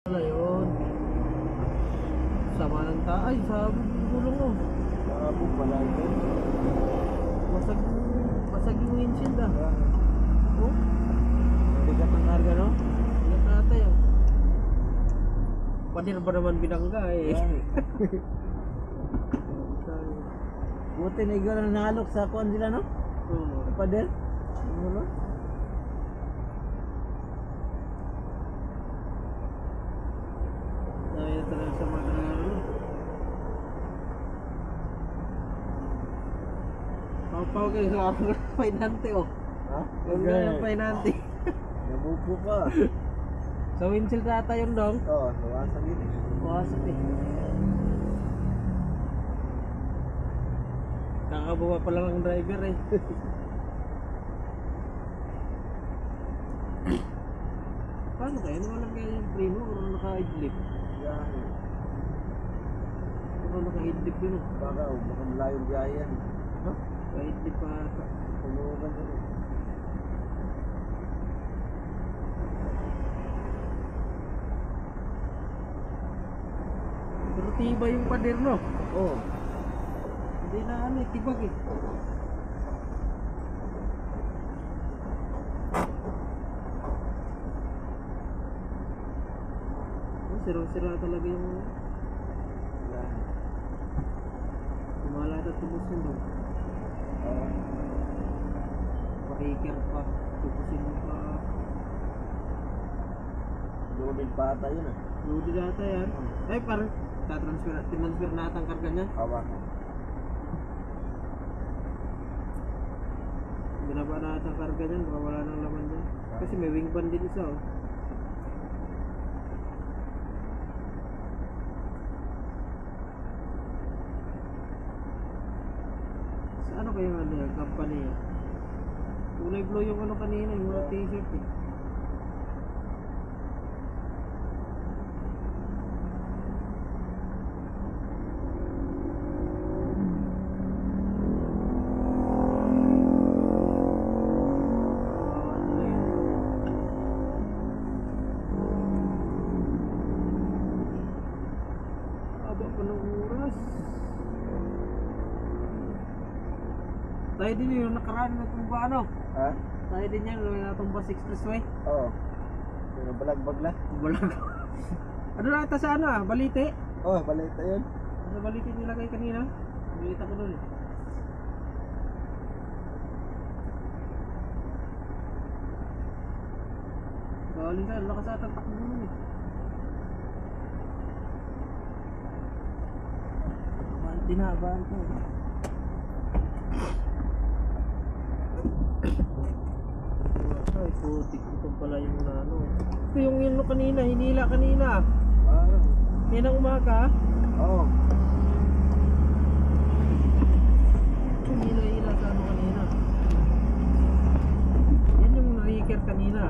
Wala yun. Sama ng taay, sabog yung gulong mo. Sabog pala ito. Basag yung windshield ah. Oh, Bigat ng karga, no? ingat natin yun. Padir ba naman binangga eh. Buti na ikaw lang nalok sa kuan sila, no? Oo. Pader? Ano? Dahil na talaga sa mga nangyari. Pau-pau kayo sa araw ng painante oh. Ha? Yung ganyan painante. Nabupo pa. Sa windshield ata yun dong. Oo, nawasan yun eh. Wasap eh. Kakabawa pa lang ang driver eh. Paano kaya? Nawalan kaya yung primo o naka-idlip? Yan. O naka-idlip yun oh. Baka malayong biyahe yan. Ha? Naka-idlip pa ata. Tulugan yun eh. Pero tiba yung pader no? Oo. Hindi na ano eh, tibag eh. Sira-sira talaga yung Yan. kumala at tubos yun no? Oo. Pakikir pa, tubusin mo pa. Loaded pa ata yun ah. Loaded ata yan. Ay parang tinransfer na ata ang karga niya. Awa. Binaba na ata ang karga niyan, baka wala nang laman niya. Kasi may wing band din isa oh. Sa ano kayo ano yan, company yan? Kulay blue yung ano kanina, yung mga t-shirt eh. Aba pa ng oras. Tayo din yung nakaraan na tumba ano? Ha? Tayo din yan, yung natumba 6 Expressway. Oo. Yung balagbag na. Bulag. Ano na ata sa ano ah? Balite? Oo, balita yun. Ano balite nilagay kanina? Balita ko doon eh. Galing ka, lakas ata ang takbo nun eh. Dinabaan ko. Ay, putik ito pala yung ano. Ito yung yun kanina, hinila kanina. Ah. Yan ang umaga. Oo. Hinila-hila sa ano kanina. Yan yung na-reker kanina.